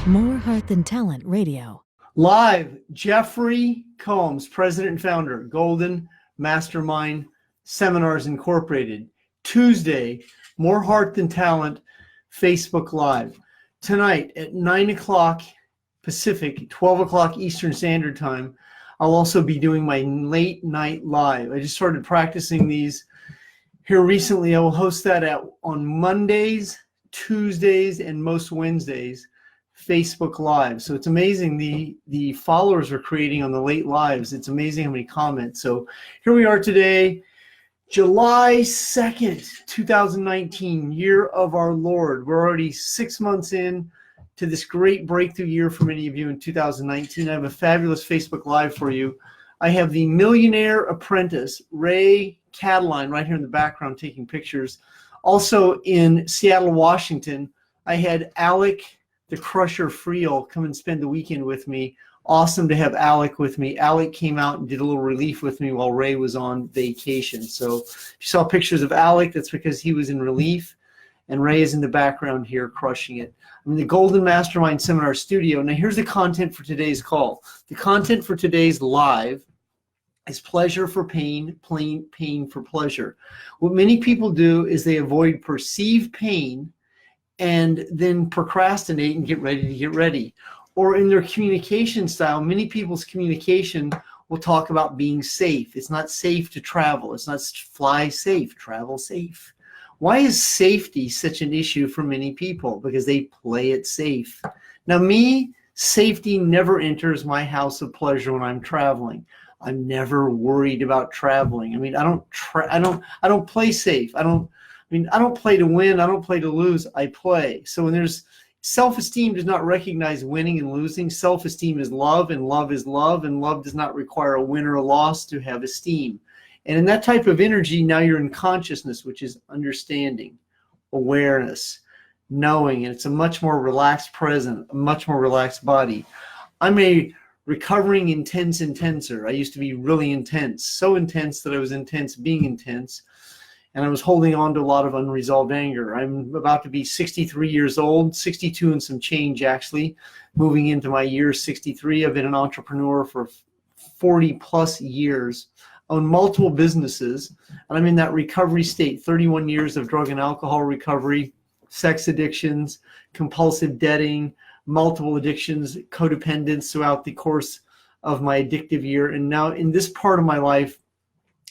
More Heart Than Talent Radio. Live, Jeffery Combs, president and founder, Golden Mastermind Seminars Incorporated. Tuesday, More Heart Than Talent, Facebook Live. Tonight at 9 o'clock Pacific, 12 o'clock Eastern Standard Time, I'll also be doing my late night live. I just started practicing these here recently. I will host that on Mondays, Tuesdays, and most Wednesdays. Facebook Live. So it's amazing the followers we're creating on the late lives. It's amazing how many comments. So here we are today, July 2nd, 2019, year of our Lord. We're already 6 months in to this great breakthrough year for many of you in 2019. I have a fabulous Facebook Live for you. I have the millionaire apprentice, Ray Cataline, right here in the background taking pictures. Also in Seattle, Washington, I had Alec the Crusher Friel come and spend the weekend with me. Awesome to have Alec with me. Alec came out and did a little relief with me while Ray was on vacation. So if you saw pictures of Alec, that's because he was in relief, and Ray is in the background here crushing it. I'm in the Golden Mastermind Seminar Studio. Now here's the content for today's call. The content for today's live is pleasure for pain, pain for pleasure. What many people do is they avoid perceived pain and then procrastinate and get ready to get ready. Or in their communication style, many people's communication will talk about being safe. It's not safe to travel. It's not fly safe, travel safe. Why is safety such an issue for many people? Because they play it safe. Now me, safety never enters my house of pleasure when I'm traveling. I'm never worried about traveling. I mean, I don't play safe. I don't play to win. I don't play to lose. I play. So when there's self-esteem does not recognize winning and losing. Self-esteem is love, and love is love, and love does not require a win or a loss to have esteem. And in that type of energy, now you're in consciousness, which is understanding, awareness, knowing, and it's a much more relaxed present, a much more relaxed body. I'm a recovering intenser. I used to be really intense, so intense that I was intense being intense. And I was holding on to a lot of unresolved anger. I'm about to be 63 years old, 62 and some change actually, moving into my year 63. I've been an entrepreneur for 40 plus years, own multiple businesses, and I'm in that recovery state, 31 years of drug and alcohol recovery, sex addictions, compulsive debting, multiple addictions, codependence throughout the course of my addictive year. And now in this part of my life,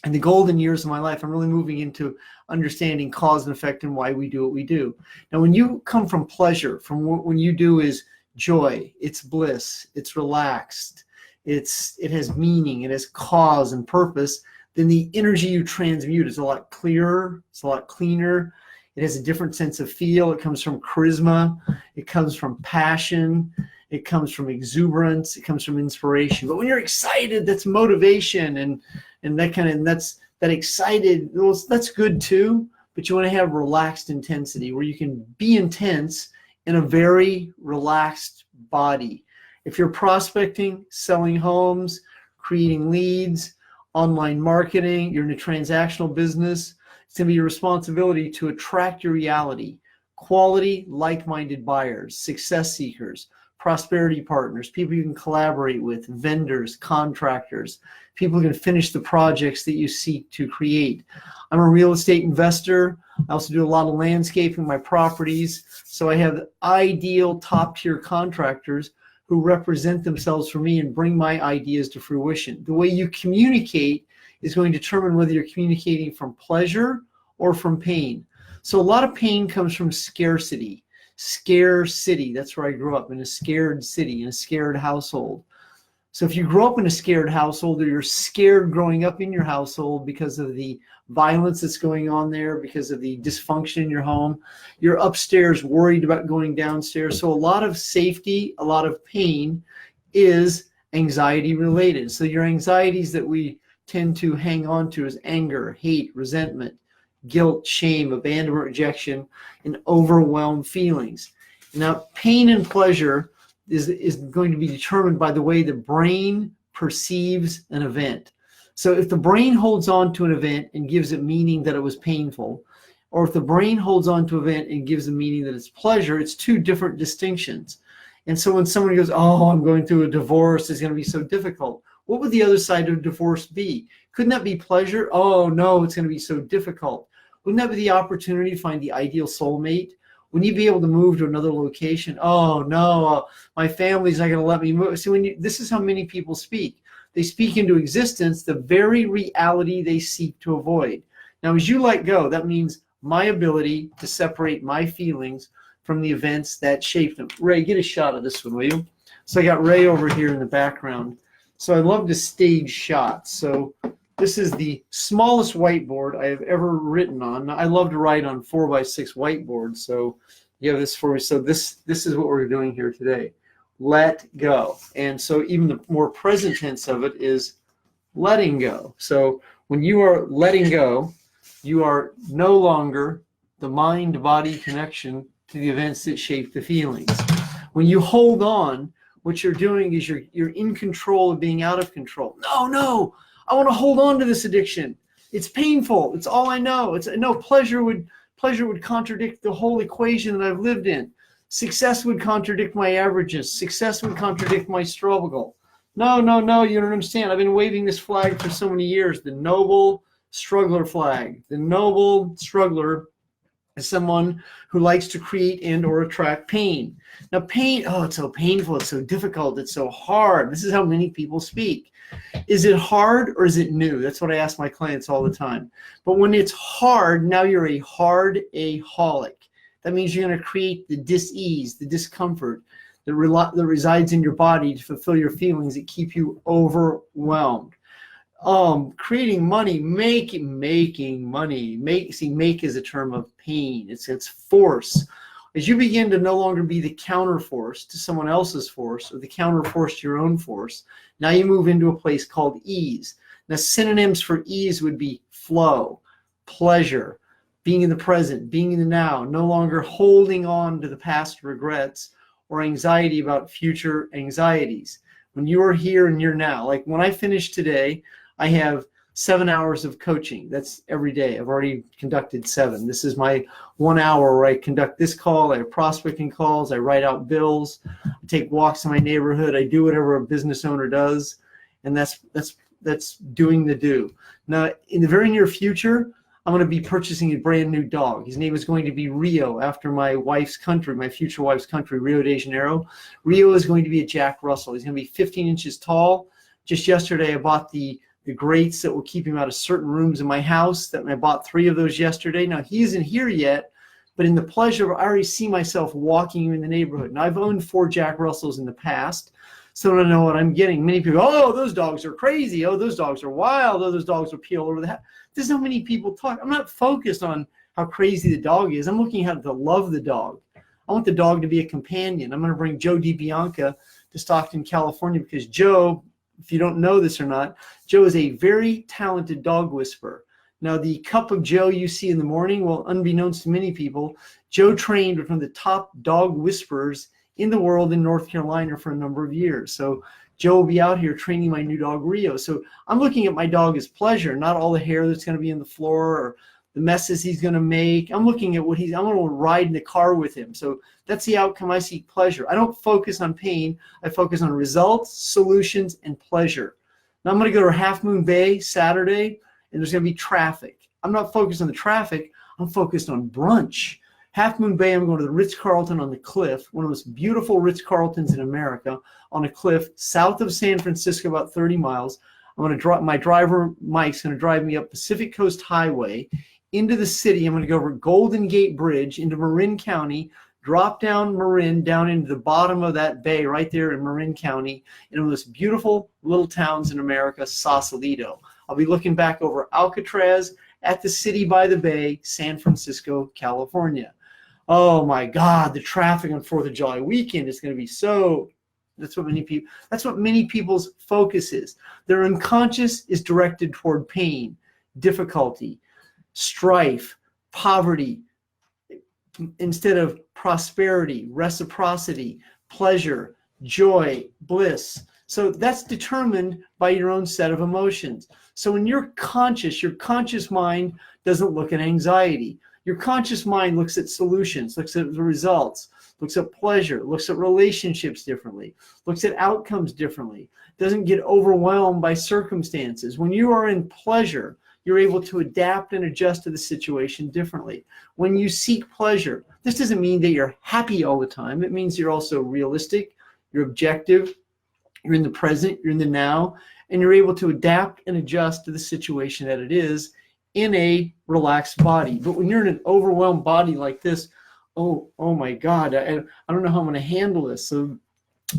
in the golden years of my life, I'm really moving into understanding cause and effect and why we do what we do. Now, when you come from pleasure, from when you do is joy, it's bliss, it's relaxed, it has meaning, it has cause and purpose, then the energy you transmute is a lot clearer, it's a lot cleaner. It has a different sense of feel. It comes from charisma. It comes from passion. It comes from exuberance. It comes from inspiration. But when you're excited, that's motivation and that's that excited. Well, that's good too. But you want to have relaxed intensity where you can be intense in a very relaxed body. If you're prospecting, selling homes, creating leads, online marketing, you're in a transactional business, it's going to be your responsibility to attract your reality, quality, like-minded buyers, success seekers, prosperity partners, people you can collaborate with, vendors, contractors, people who can finish the projects that you seek to create. I'm a real estate investor. I also do a lot of landscaping, my properties. So I have ideal top-tier contractors who represent themselves for me and bring my ideas to fruition. The way you communicate is going to determine whether you're communicating from pleasure or from pain. So a lot of pain comes from scarcity. Scarcity, that's where I grew up, in a scared city, in a scared household. So if you grow up in a scared household, or you're scared growing up in your household because of the violence that's going on there, because of the dysfunction in your home, you're upstairs worried about going downstairs. So a lot of safety, a lot of pain is anxiety related. So your anxieties that we tend to hang on to is anger, hate, resentment, guilt, shame, abandonment, rejection, and overwhelmed feelings. Now, pain and pleasure is going to be determined by the way the brain perceives an event. So if the brain holds on to an event and gives it meaning that it was painful, or if the brain holds on to an event and gives a meaning that it's pleasure, it's two different distinctions. And so when somebody goes, oh, I'm going through a divorce, it's going to be so difficult. What would the other side of divorce be? Couldn't that be pleasure? Oh, no, it's going to be so difficult. Wouldn't that be the opportunity to find the ideal soulmate? Wouldn't you be able to move to another location? Oh, no, my family's not going to let me move. See, this is how many people speak. They speak into existence the very reality they seek to avoid. Now, as you let go, that means my ability to separate my feelings from the events that shaped them. Ray, get a shot of this one, will you? So I got Ray over here in the background. So I love to stage shots. So this is the smallest whiteboard I have ever written on. Now, I love to write on 4x6 whiteboards. So you have this for me. So this is what we're doing here today. Let go. And so even the more present tense of it is letting go. So when you are letting go, you are no longer the mind-body connection to the events that shape the feelings. When you hold on, what you're doing is you're in control of being out of control. No, I want to hold on to this addiction. It's painful. It's all I know. Pleasure would contradict the whole equation that I've lived in. Success would contradict my averages. Success would contradict my struggle. No, you don't understand. I've been waving this flag for so many years, the noble struggler flag. The noble struggler is someone who likes to create and or attract pain. Now pain, oh, it's so painful, it's so difficult, it's so hard. This is how many people speak. Is it hard or is it new? That's what I ask my clients all the time. But when it's hard, now you're a hard-aholic. That means you're going to create the dis-ease, the discomfort that resides in your body to fulfill your feelings that keep you overwhelmed. Creating money, making money. Make is a term of pain. It's force. As you begin to no longer be the counterforce to someone else's force or the counterforce to your own force, now you move into a place called ease. Now, synonyms for ease would be flow, pleasure, being in the present, being in the now, no longer holding on to the past regrets or anxiety about future anxieties. When you are here and you're now, like when I finish today, I have 7 hours of coaching. That's every day. I've already conducted 7. This is my 1 hour where I conduct this call. I have prospecting calls. I write out bills. I take walks in my neighborhood. I do whatever a business owner does. And that's doing the do. Now, in the very near future, I'm going to be purchasing a brand new dog. His name is going to be Rio, after my wife's country, my future wife's country, Rio de Janeiro. Rio is going to be a Jack Russell. He's going to be 15 inches tall. Just yesterday, I bought the grates that will keep him out of certain rooms in my house. I bought 3 of those yesterday. Now, he isn't here yet, but in the pleasure, I already see myself walking him in the neighborhood. Now, I've owned 4 Jack Russells in the past, so I know what I'm getting. Many people, oh, those dogs are crazy. Oh, those dogs are wild. Oh, those dogs will peel over the house. This is how many people talk. I'm not focused on how crazy the dog is. I'm looking at how to love the dog. I want the dog to be a companion. I'm going to bring Joe DiBianca to Stockton, California, because Joe, if you don't know this or not, Joe is a very talented dog whisperer. Now, the cup of Joe you see in the morning, well, unbeknownst to many people, Joe trained with one of the top dog whisperers in the world in North Carolina for a number of years. So Joe will be out here training my new dog, Rio. So I'm looking at my dog as pleasure, not all the hair that's going to be on the floor or the messes he's going to make. I'm looking at I'm going to ride in the car with him. So that's the outcome. I seek pleasure. I don't focus on pain. I focus on results, solutions, and pleasure. Now I'm going to go to Half Moon Bay Saturday, and there's going to be traffic. I'm not focused on the traffic. I'm focused on brunch. Half Moon Bay, I'm going to the Ritz-Carlton on the cliff, one of the most beautiful Ritz-Carltons in America, on a cliff south of San Francisco, about 30 miles. I'm going to drive, my driver, Mike's going to drive me up Pacific Coast Highway into the city. I'm going to go over Golden Gate Bridge into Marin County, drop down Marin, down into the bottom of that bay right there in Marin County, in one of the most beautiful little towns in America, Sausalito. I'll be looking back over Alcatraz at the city by the bay, San Francisco, California. Oh my God, the traffic on 4th of July weekend is going to be so, that's what many people's focus is. Their unconscious is directed toward pain, difficulty, strife, poverty, instead of prosperity, reciprocity, pleasure, joy, bliss. So that's determined by your own set of emotions. So when you're conscious, your conscious mind doesn't look at anxiety. Your conscious mind looks at solutions, looks at the results, looks at pleasure, looks at relationships differently, looks at outcomes differently, doesn't get overwhelmed by circumstances. When you are in pleasure, you're able to adapt and adjust to the situation differently. When you seek pleasure, this doesn't mean that you're happy all the time. It means you're also realistic, you're objective, you're in the present, you're in the now, and you're able to adapt and adjust to the situation that it is in a relaxed body. But when you're in an overwhelmed body like this, oh my God, I don't know how I'm going to handle this. So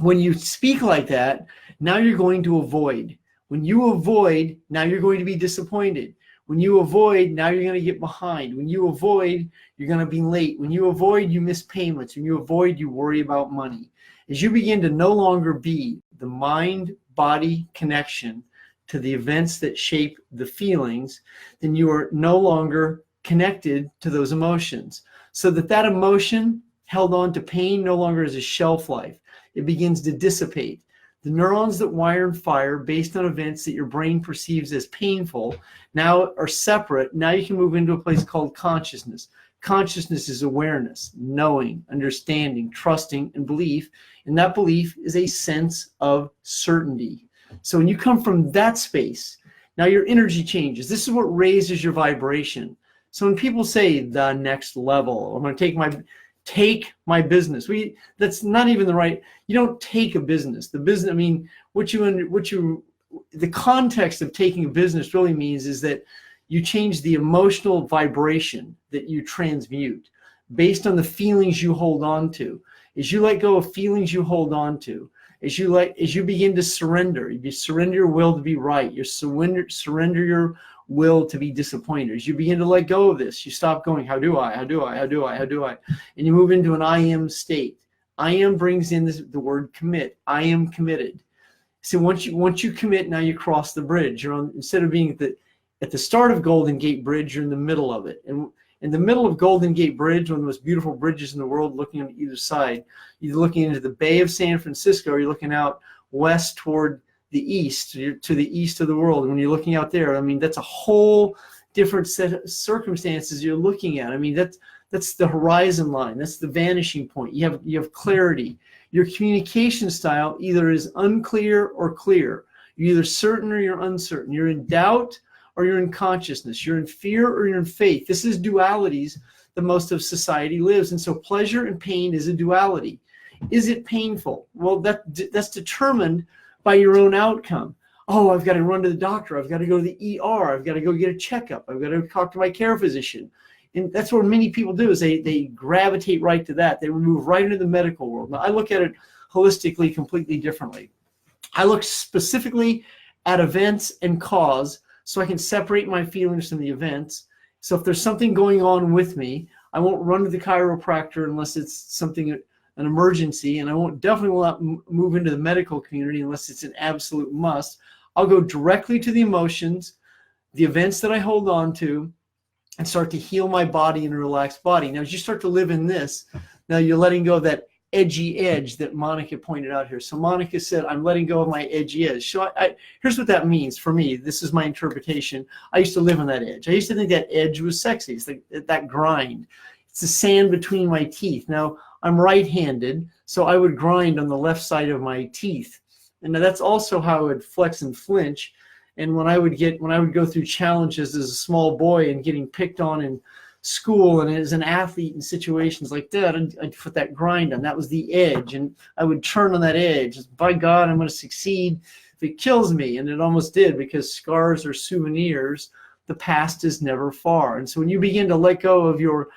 when you speak like that, now you're going to avoid. When you avoid, now you're going to be disappointed. When you avoid, now you're going to get behind. When you avoid, you're going to be late. When you avoid, you miss payments. When you avoid, you worry about money. As you begin to no longer be the mind-body connection to the events that shape the feelings, then you are no longer connected to those emotions. So that emotion held on to pain no longer has a shelf life. It begins to dissipate. The neurons that wire and fire based on events that your brain perceives as painful now are separate. Now you can move into a place called consciousness. Consciousness is awareness, knowing, understanding, trusting, and belief. And that belief is a sense of certainty. So when you come from that space, now your energy changes. This is what raises your vibration. So when people say the next level, I'm going to take my business. That's not even the right. You don't take a business. The business. I mean, the context of taking a business really means is that you change the emotional vibration that you transmute based on the feelings you hold on to. As you let go of feelings you hold on to, as you begin to surrender, you surrender your will to be right. You surrender your will to be disappointed. As you begin to let go of this, you stop going, how do I? And you move into an I am state. I am brings in the word commit. I am committed. So once you commit, now you cross the bridge. You're on, instead of being at the start of Golden Gate Bridge, you're in the middle of it. And in the middle of Golden Gate Bridge, one of the most beautiful bridges in the world, looking on either side, you're looking into the Bay of San Francisco, or you're looking out west toward the east, to the east of the world. When you're looking out there, I mean, that's a whole different set of circumstances you're looking at. I mean, that's the horizon line. That's the vanishing point. You have clarity. Your communication style either is unclear or clear. You're either certain or you're uncertain. You're in doubt or you're in consciousness. You're in fear or you're in faith. This is dualities that most of society lives. And so pleasure and pain is a duality. Is it painful? Well, that's determined by your own outcome. Oh, I've got to run to the doctor. I've got to go to the ER. I've got to go get a checkup. I've got to talk to my care physician. And that's what many people do, is they gravitate right to that. They move right into the medical world. Now, I look at it holistically, completely differently. I look specifically at events and cause, so I can separate my feelings from the events. So if there's something going on with me, I won't run to the chiropractor unless it's something, an emergency, and I definitely will not move into the medical community unless it's an absolute must. I'll go directly to the emotions, the events that I hold on to, and start to heal my body in a relaxed body. Now, as you start to live in this, now you're letting go of that edgy edge that Monica pointed out here. So Monica said, I'm letting go of my edgy edge. So here's what that means for me. This is my interpretation. I used to live on that edge. I used to think that edge was sexy. It's like that grind. It's the sand between my teeth. Now, I'm right-handed, so I would grind on the left side of my teeth. And that's also how I would flex and flinch. And when I would go through challenges as a small boy and getting picked on in school and as an athlete in situations like that, I'd put that grind on. That was the edge, and I would turn on that edge. By God, I'm going to succeed if it kills me. And it almost did, because scars are souvenirs. The past is never far. And so when you begin to let go of your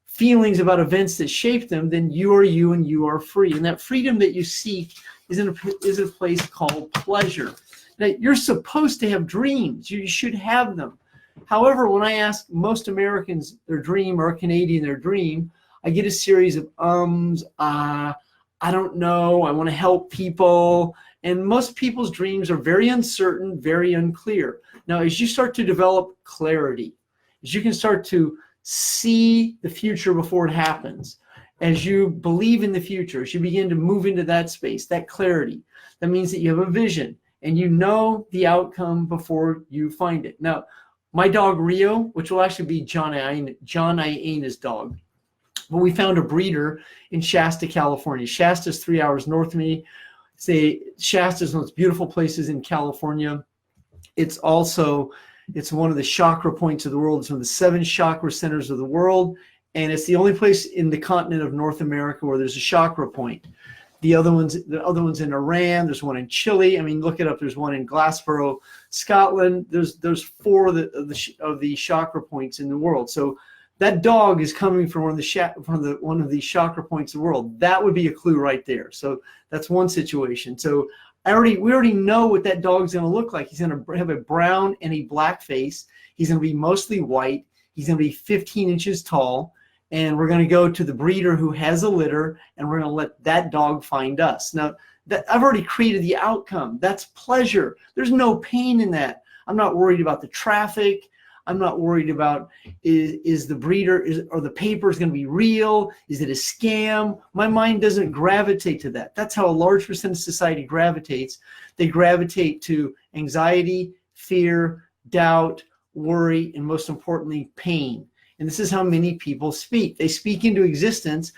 feelings about events that shape them, then you are you and you are free. And that freedom that you seek is in a place called pleasure. Now, you're supposed to have dreams. You should have them. However, when I ask most Americans their dream, or a Canadian their dream, I get a series of I don't know, I want to help people. And most people's dreams are very uncertain, very unclear. Now, as you start to develop clarity, as you can start to see the future before it happens, as you believe in the future, as you begin to move into that space, that clarity, that means that you have a vision and you know the outcome before you find it. Now, my dog Rio, which will actually be John Iena's dog, But we found a breeder in Shasta, California. Shasta's 3 hours north of me. Shasta is one of the most beautiful places in California. It's one of the chakra points of the world. It's one of the 7 chakra centers of the world. And it's the only place in the continent of North America where there's a chakra point. The other ones in Iran. There's one in Chile. I mean, look it up. There's one in Glasgow, Scotland. There's 4 of the chakra points in the world. So that dog is coming from one of the chakra points of the world. That would be a clue right there. So that's one situation. So we already know what that dog's going to look like. He's going to have a brown and a black face. He's going to be mostly white. He's going to be 15 inches tall. And we're going to go to the breeder who has a litter, and we're going to let that dog find us. Now, I've already created the outcome. That's pleasure. There's no pain in that. I'm not worried about the traffic. I'm not worried about is the breeder or the paper is going to be real? Is it a scam? My mind doesn't gravitate to that. That's how a large percent of society gravitates. They gravitate to anxiety, fear, doubt, worry, and most importantly, pain. And this is how many people speak. They speak into existence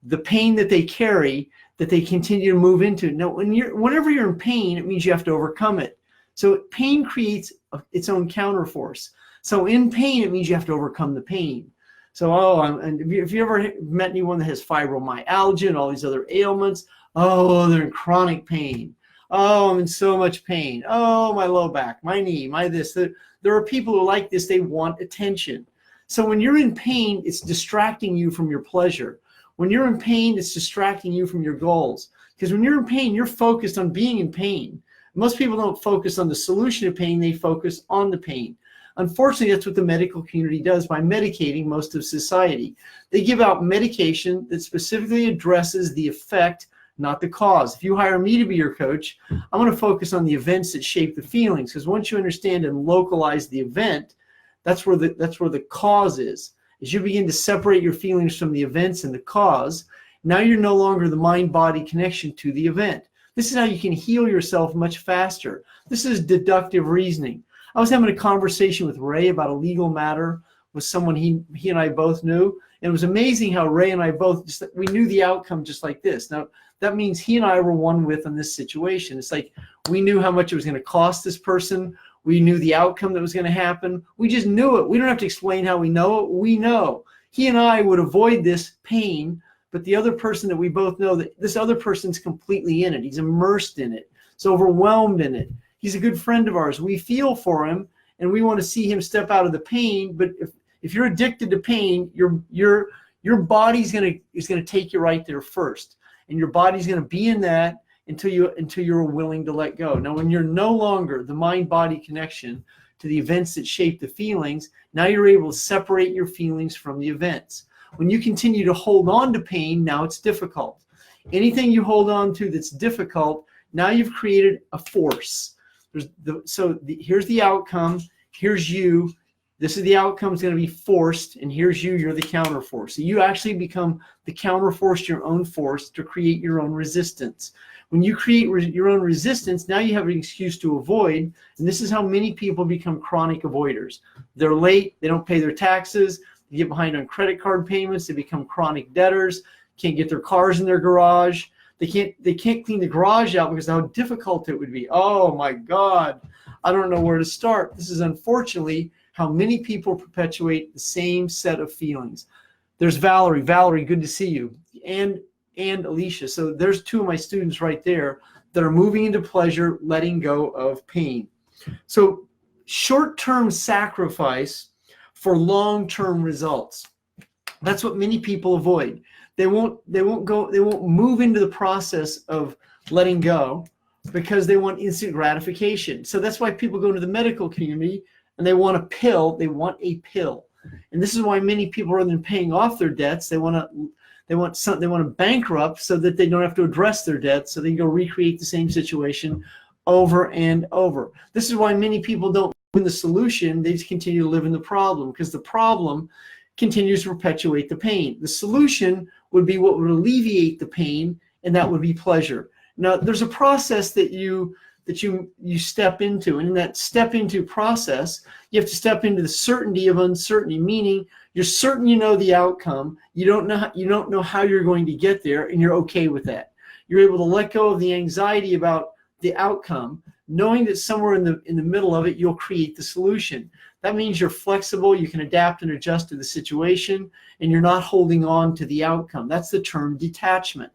the pain that they carry, that they continue to move into. Now, whenever you're in pain, it means you have to overcome it. So pain creates its own counterforce. So in pain, it means you have to overcome the pain. So, and if you ever met anyone that has fibromyalgia and all these other ailments, they're in chronic pain. I'm in so much pain. My low back, my knee, my this. There are people who like this. They want attention. So when you're in pain, it's distracting you from your pleasure. When you're in pain, it's distracting you from your goals. Because when you're in pain, you're focused on being in pain. Most people don't focus on the solution of pain. They focus on the pain. Unfortunately, that's what the medical community does by medicating most of society. They give out medication that specifically addresses the effect, not the cause. If you hire me to be your coach, I'm going to focus on the events that shape the feelings. Because once you understand and localize the event, that's where the cause is. As you begin to separate your feelings from the events and the cause, now you're no longer the mind-body connection to the event. This is how you can heal yourself much faster. This is deductive reasoning. I was having a conversation with Ray about a legal matter with someone he and I both knew. And it was amazing how Ray and I both, we knew the outcome just like this. Now, that means he and I were one with on this situation. It's like we knew how much it was going to cost this person. We knew the outcome that was going to happen. We just knew it. We don't have to explain how we know it. We know. He and I would avoid this pain, but the other person that we both know, that this other person's completely in it. He's immersed in it. He's overwhelmed in it. He's a good friend of ours. We feel for him, and we want to see him step out of the pain. But if you're addicted to pain, your body's is gonna take you right there first, and your body's gonna be in that until you're willing to let go. Now, when you're no longer the mind-body connection to the events that shape the feelings, now you're able to separate your feelings from the events. When you continue to hold on to pain, now it's difficult. Anything you hold on to that's difficult, now you've created a force. Here's the outcome. Here's you. This is the outcome is going to be forced, and here's you. You're the counter force. So you actually become the counter force, your own force, to create your own resistance. When you create your own resistance, now you have an excuse to avoid, and this is how many people become chronic avoiders. They're late. They don't pay their taxes. They get behind on credit card payments. They become chronic debtors. Can't get their cars in their garage. They can't clean the garage out because of how difficult it would be. Oh my God, I don't know where to start. This is unfortunately how many people perpetuate the same set of feelings. There's Valerie. Valerie, good to see you. And Alicia. So there's 2 of my students right there that are moving into pleasure, letting go of pain. So short-term sacrifice for long-term results. That's what many people avoid. They won't move into the process of letting go because they want instant gratification. So that's why people go into the medical community and they want a pill. They want a pill. And this is why many people, rather than paying off their debts, they want to bankrupt so that they don't have to address their debts, so they can go recreate the same situation over and over. This is why many people don't win the solution. They just continue to live in the problem because the problem continues to perpetuate the pain. The solution would be what would alleviate the pain, and that would be pleasure. Now, there's a process that you step into, and in that step into process, you have to step into the certainty of uncertainty, meaning You're certain you know the outcome. You don't know how you're going to get there, and you're okay with that. You're able to let go of the anxiety about the outcome, knowing that somewhere in the middle of it, you'll create the solution. That means you're flexible, you can adapt and adjust to the situation, and you're not holding on to the outcome. That's the term detachment.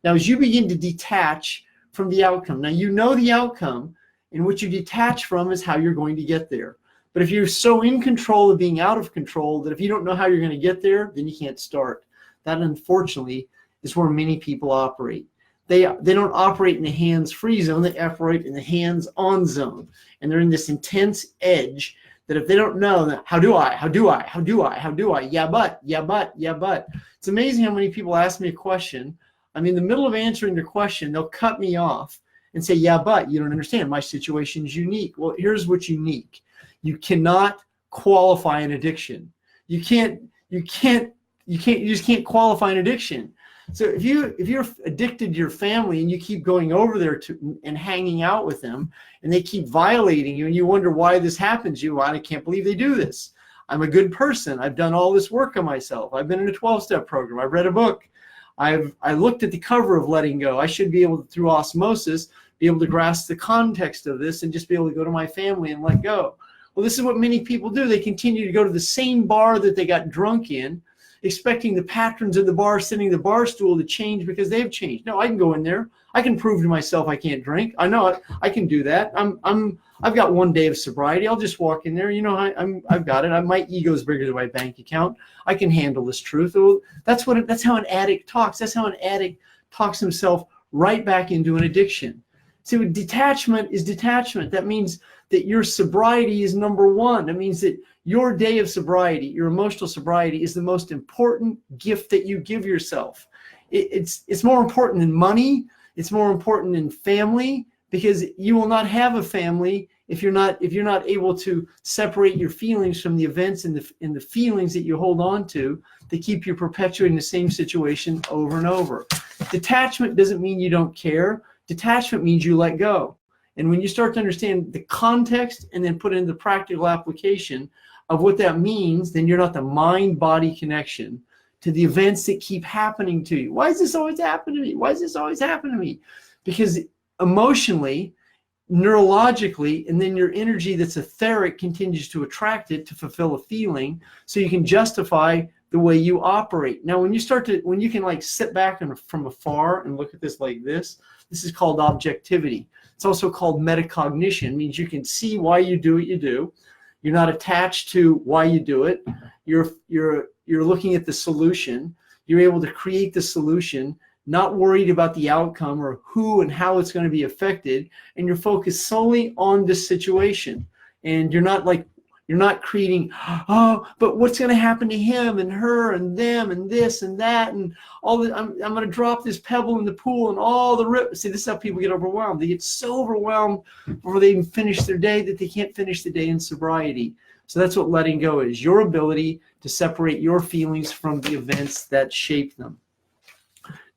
Now, as you begin to detach from the outcome, now you know the outcome, and what you detach from is how you're going to get there. But if you're so in control of being out of control that if you don't know how you're going to get there, then you can't start. That, unfortunately, is where many people operate. They don't operate in the hands-free zone. They operate in the hands-on zone. And they're in this intense edge that if they don't know, how do I? Yeah, but. It's amazing how many people ask me a question. I'm in the middle of answering their question. They'll cut me off and say, yeah, but you don't understand. My situation is unique. Well, here's what's unique. You cannot qualify an addiction. You just can't qualify an addiction. So if you're addicted to your family and you keep going over there and hanging out with them and they keep violating you and you wonder why this happens to you, I can't believe they do this. I'm a good person. I've done all this work on myself. I've been in a 12-step program. I've read a book. I looked at the cover of Letting Go. I should be able to, through osmosis, be able to grasp the context of this and just be able to go to my family and let go. Well, this is what many people do. They continue to go to the same bar that they got drunk in, expecting the patrons of the bar sitting at the bar stool to change because they've changed. No, I can go in there. I can prove to myself I can't drink. I know it. I can do that. I've got 1 day of sobriety. I'll just walk in there. You know, I've got it. My ego's bigger than my bank account. I can handle this truth. Well, that's how an addict talks. That's how an addict talks himself right back into an addiction. See, detachment is detachment. That means that your sobriety is number one. That means that your day of sobriety, your emotional sobriety, is the most important gift that you give yourself. It's more important than money. It's more important than family, because you will not have a family if you're not able to separate your feelings from the events and the feelings that you hold on to keep you perpetuating the same situation over and over. Detachment doesn't mean you don't care. Detachment means you let go. And when you start to understand the context and then put it into practical application of what that means, then you're not the mind-body connection to the events that keep happening to you. Why does this always happen to me? Why does this always happen to me? Because emotionally, neurologically, and then your energy that's etheric continues to attract it to fulfill a feeling, so you can justify the way you operate. Now, when you can like sit back from afar and look at this like this is called objectivity. It's also called metacognition. It means you can see why you do what you do. You're not attached to why you do it. You're looking at the solution. You're able to create the solution, not worried about the outcome or who and how it's going to be affected, and you're focused solely on this situation. And you're not creating, oh, but what's going to happen to him and her and them and this and that and all that. I'm going to drop this pebble in the pool and all the rip. See, this is how people get overwhelmed. They get so overwhelmed before they even finish their day that they can't finish the day in sobriety. So that's what letting go is, your ability to separate your feelings from the events that shape them.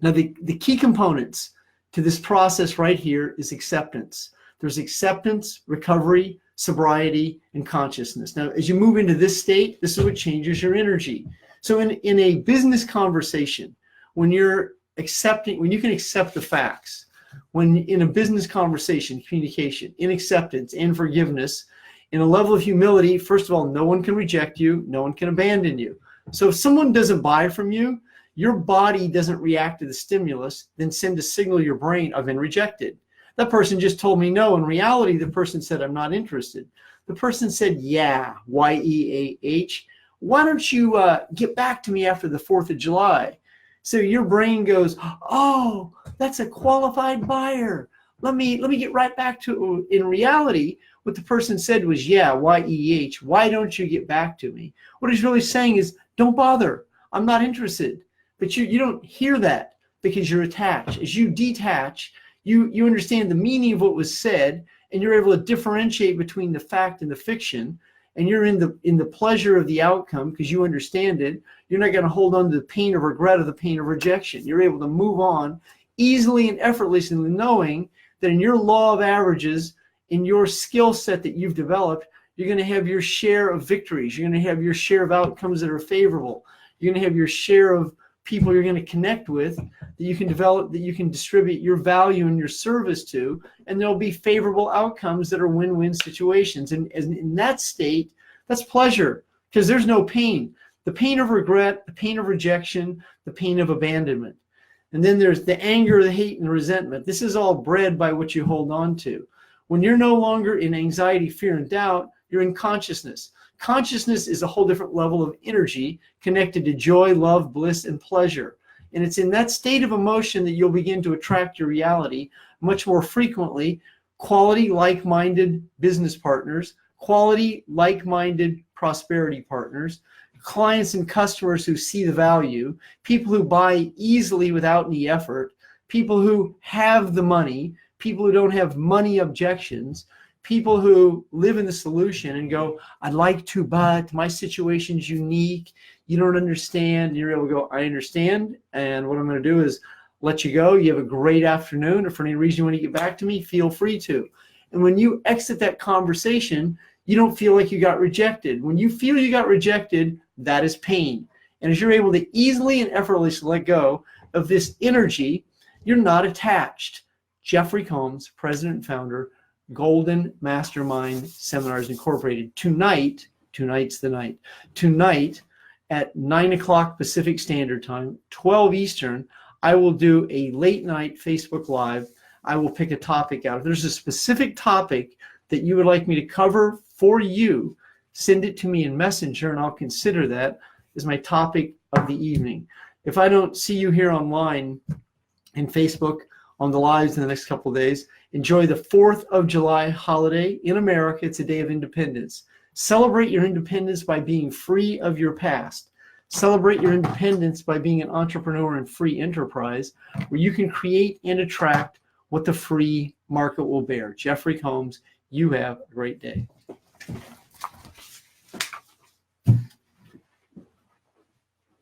Now, the key components to this process right here is acceptance. There's acceptance, recovery, sobriety, and consciousness. Now, as you move into this state, this is what changes your energy. So in a business conversation, when you can accept the facts, when in a business conversation, communication, in acceptance and forgiveness, in a level of humility, first of all, no one can reject you, no one can abandon you. So if someone doesn't buy from you, your body doesn't react to the stimulus, then send a signal to your brain, I've been rejected. That person just told me no. In reality, the person said, I'm not interested. The person said, yeah, Y-E-A-H. Why don't you get back to me after the 4th of July? So your brain goes, oh, that's a qualified buyer. Let me get right back to it. In reality, what the person said was, yeah, Y-E-H. Why don't you get back to me? What he's really saying is, don't bother. I'm not interested. But you don't hear that because you're attached. As you detach, you understand the meaning of what was said, and you're able to differentiate between the fact and the fiction, and you're in the pleasure of the outcome because you understand it. You're not going to hold on to the pain of regret or the pain of rejection. You're able to move on easily and effortlessly, knowing that in your law of averages, in your skill set that you've developed, You're going to have your share of victories. You're going to have your share of outcomes that are favorable. You're going to have your share of people you're going to connect with, that you can develop, that you can distribute your value and your service to, and there'll be favorable outcomes that are win-win situations. And in that state, that's pleasure, because there's no pain. The pain of regret, the pain of rejection, the pain of abandonment. And then there's the anger, the hate, and the resentment. This is all bred by what you hold on to. When you're no longer in anxiety, fear, and doubt, you're in consciousness. Consciousness is a whole different level of energy connected to joy, love, bliss, and pleasure. And it's in that state of emotion that you'll begin to attract your reality much more frequently. Quality, like-minded business partners, quality, like-minded prosperity partners, clients and customers who see the value, people who buy easily without any effort, people who have the money, people who don't have money objections, people who live in the solution and go, I'd like to, but my situation's unique. You don't understand. And you're able to go, I understand. And what I'm going to do is let you go. You have a great afternoon. If for any reason you want to get back to me, feel free to. And when you exit that conversation, you don't feel like you got rejected. When you feel you got rejected, that is pain. And as you're able to easily and effortlessly let go of this energy, you're not attached. Jeffery Combs, president and founder, Golden Mastermind Seminars Incorporated. Tonight's the night. Tonight at 9 o'clock Pacific Standard Time, 12 Eastern, I will do a late night Facebook Live. I will pick a topic out. If there's a specific topic that you would like me to cover for you, send it to me in Messenger and I'll consider that as my topic of the evening. If I don't see you here online in Facebook on the lives in the next couple of days, enjoy the 4th of July holiday. In America, it's a day of independence. Celebrate your independence by being free of your past. Celebrate your independence by being an entrepreneur and free enterprise where you can create and attract what the free market will bear. Jeffery Combs, you have a great day.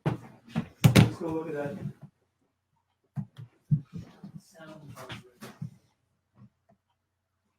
Let's go look at that. Sound.